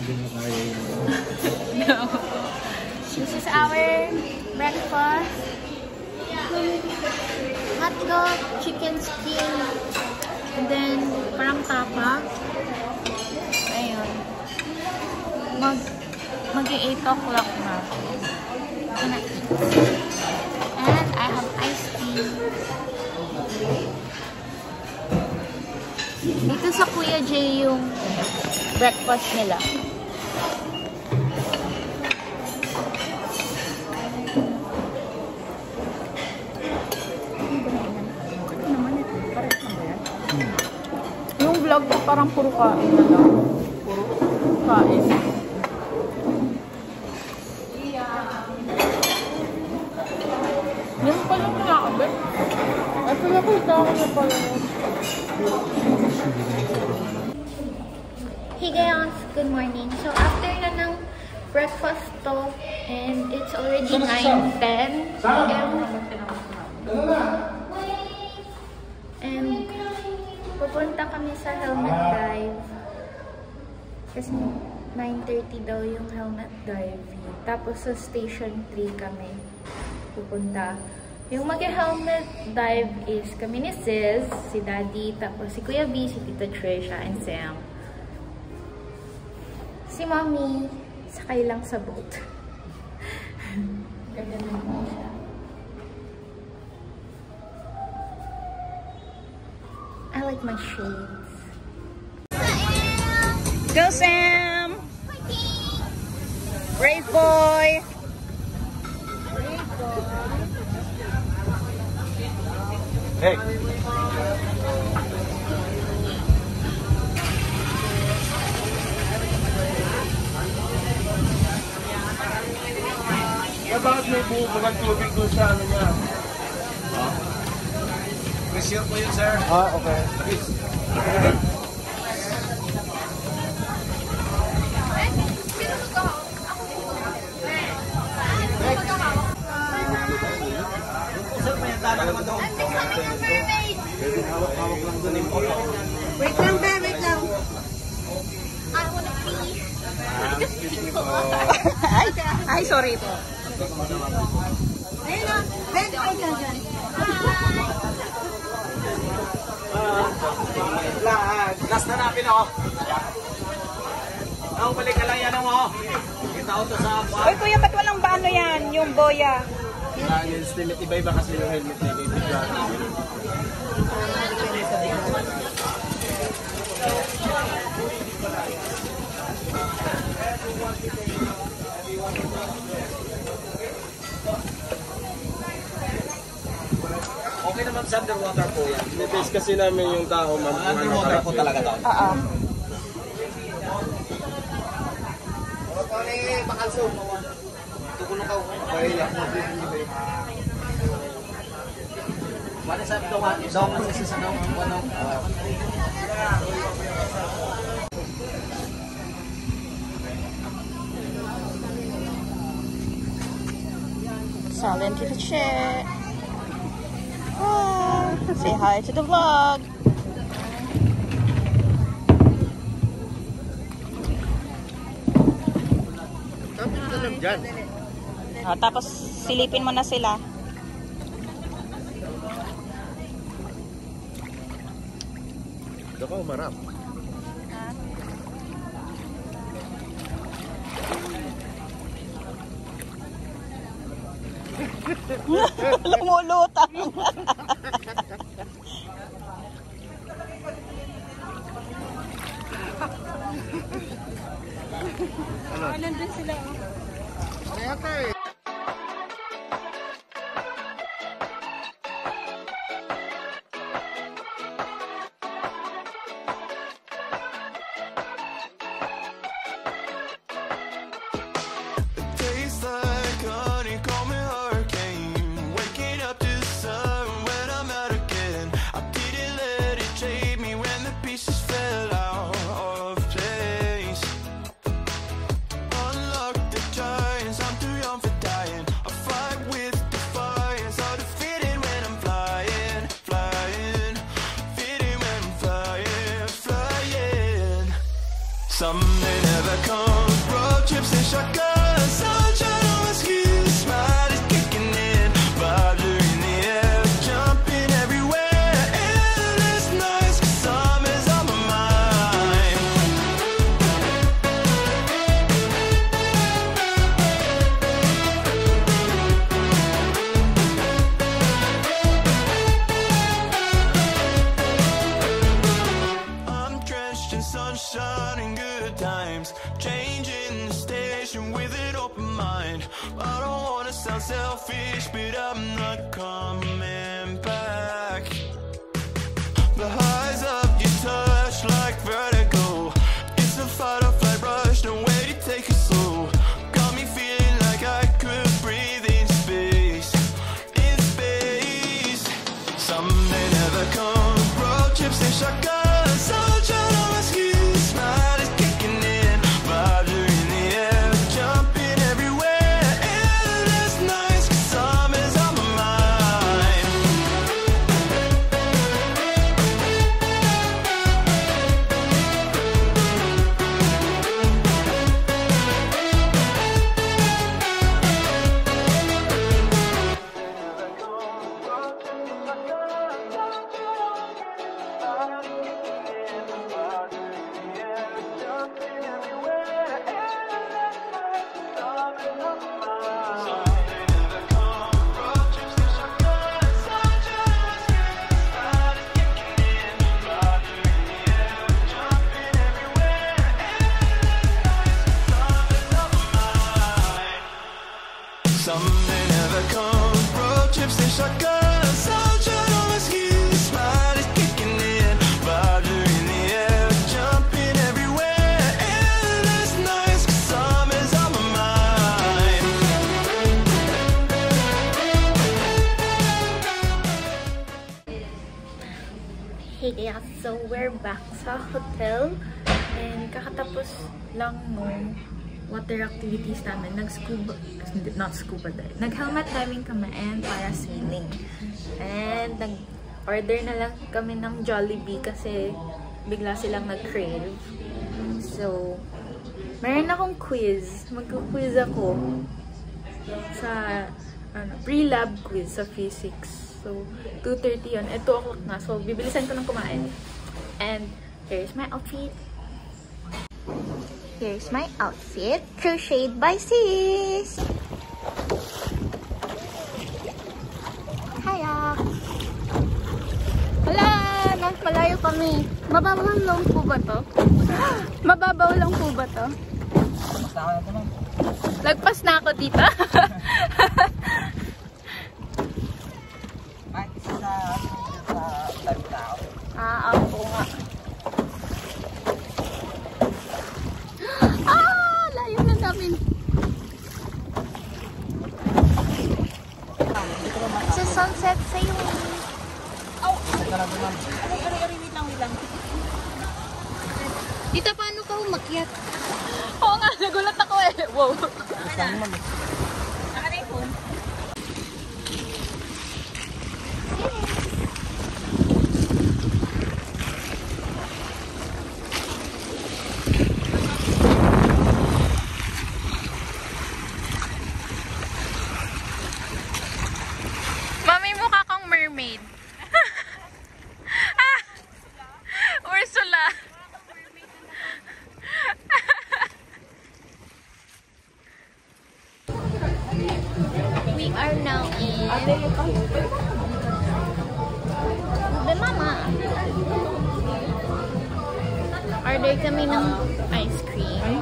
No. This is our breakfast. Hotdog, chicken skin, and then parang tapa. Ayun. Mag-8 o'clock na. And I have iced tea. Dito sa Kuya J yung breakfast nila. Yung vlog ko parang puro kain na lang. Puro kain. Yung pala nakakabit. Ay, pinakita ako na pala. Hey guys, good morning. So after na ng breakfast to, and it's already 9:10 p.m. And pupunta kami sa helmet drive. Kasi 9:30 daw yung helmet drive. Tapos sa station 3 kami pupunta. Yung mag-helmet dive is kami ni Sis, si Daddy, tapos si Kuya B, si Tita Trisha, and Sam. Si Mommy, sakay lang sa boat. Ganda naman siya. I like my shades. Go, Sam! Brave boy! Hey! Bakit may bubukan tubig doon sa ano niya? Pressure po yun, sir. Okay. Wait lang, be, wait lang. I wanna pee. Ay, sorry po. Ayun na, Ben, ay lang dyan. Last na napin ako. Ako, balik ka lang yan ako. Kita ko to sa... Uy, kuya, ba't walang baano yan? Yung boya. Yung limit, iba-iba kasi yung helmet na yung okay naman sa underwater po yan. Nibase kasi namin yung tao, ma'am. Underwater po talaga to. Oo. Bakalso. Tukulong ka. Bale sa ito nga kasi sa ano. Silent to the chat. Say hi to the vlog. Tapos silipin mo na sila. Ito ka umarap. Lumulutang. Nandun sila. Okay. Someday may never come. Road trips and shotguns, sunshine on my skin, smile is kicking in, vibes are in the air, jumping everywhere, endless nights, 'cause summer's on my mind. I'm drenched in sunshine and good times, changing the station with an open mind. I don't wanna sound selfish, but I'm not coming back. The highs of your touch like vertigo, it's a fight or flight rush, no way to take it slow. Got me feeling like I could breathe in space, in space. Some may never come, road trips and shotguns, sunshine on my skin, smile is kicking in, vibes are in the air, jumping everywhere, endless nights, 'cause summer's on my mind. Some may never come, road trips and shotguns, sunshine on my skin, smile is kicking in, vibes are in the air, jumping everywhere, endless nights, 'cause summer's on my mind. Hey guys, so we're back sa hotel and kakatapos lang nung water activities namin. Nag-helmet diving kami and parasailing. And nag-order na lang kami ng Jollibee kasi bigla silang nag-crave. So, meron akong quiz. Mag-quiz ako sa pre-lab quiz sa physics. So, 2:30 yun. 2 o'clock na. So, bibilisan ko ng kumain. And here's my outfit. Here's my outfit. Crocheted by Sis! Hiya! Wala! Malayo kami. Mababaw lang po ba to? Mababaw lang po ba to? Lagpas na ako dito. Ako nga. Layo na namin. Sa sunset sailing. Dito, paano ka umakyat? Oo nga, nagulat ako eh. Wow. Naka na yung phone. Mami, mukha kang mermaid. Ursula. We are now in the mama. Order kami ng ice cream.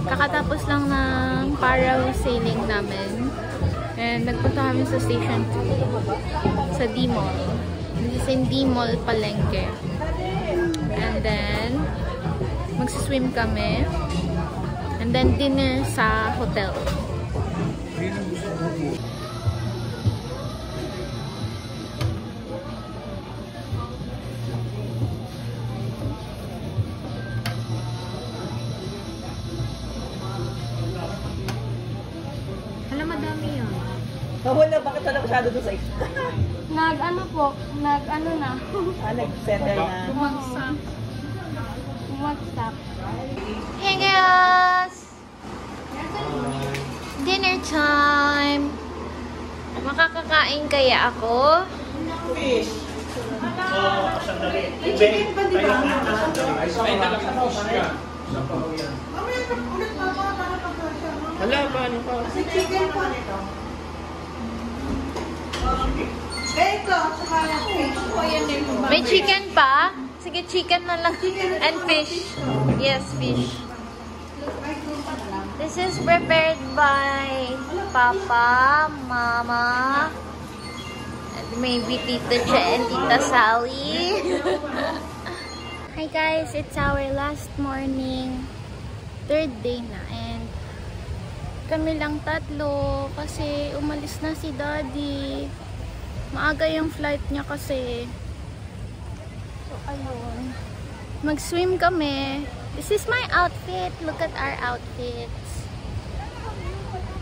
Kakatapos lang ng parasailing namin. And nagpunta kami sa station 2 sa D-Mall. This is in D-Mall Palengke. And then magsiswim kami. And then dinner sa hotel. Hala, madami yun. Wala, bakit wala masyado doon sa isa? Nag-ano na. Nag-center na. Bumagsak. stop. Hey guys! Dinner time! Makakakain kaya ako? Hala, paano ka? May chicken pa? Sige, chicken na lang. And fish. Yes, fish. This is prepared by Papa, Mama, and maybe Tita Che and Tita Sally. Hi guys, it's our last morning. Third day na. And kami lang tatlo kasi umalis na si Daddy. Maaga yung flight niya kasi. So, ayun. Mag-swim kami. This is my outfit. Look at our outfits.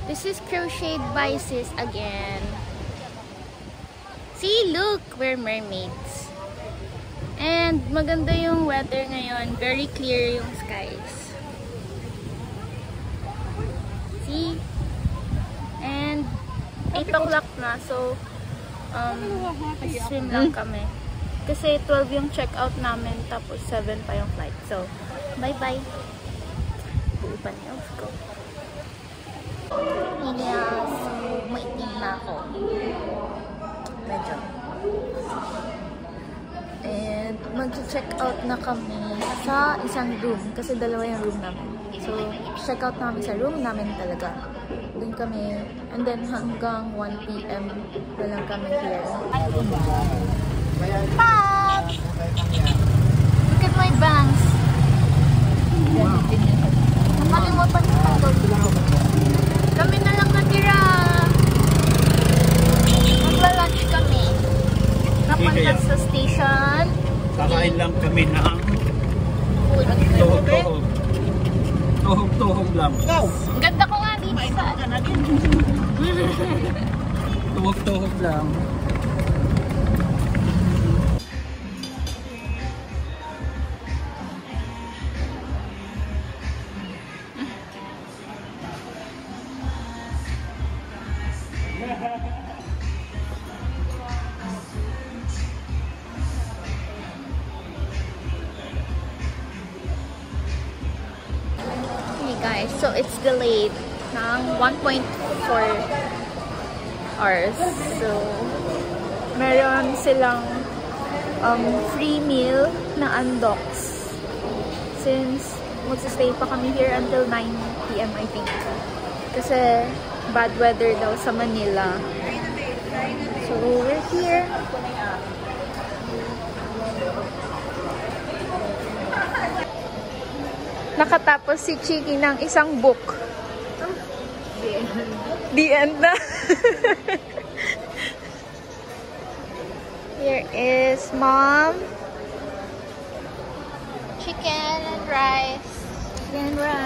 This is crocheted by sis again. See, look! We're mermaids. And maganda yung weather ngayon. Very clear yung skies. See? And 8 o'clock na. So, swim lang kami. Kasi 12 yung check-out namin. Tapos 7 pa yung flight. So, bye-bye. Buupan niya. Let's go. Yes. Maitim na ako. Medyo. And mag-check out na kami sa isang room. Kasi dalawa yung room namin. So, check out namin sa room namin talaga. Doon kami. And then hanggang 1 PM na lang kami here. Pop! Look at my bangs. Wow. Nakalimutan ko tanggal. Kami na lang natira. Magla-lunch kami. Napunta sa station. Kakain lang kami ng tuhog-tuhog. Tuhog-tuhog lang. Ang ganda ko nga dito sa... Tuhog-tuhog lang. Guys, so it's delayed ng 1.4 hours. So, meron silang free meal na undocs. Since magsistay pa kami here until 9 PM I think. Kasi bad weather daw sa Manila. So, we're here. Nakatapos si Chiki ng isang book. The end na. Here is Mom. Chicken and rice. Chicken and rice.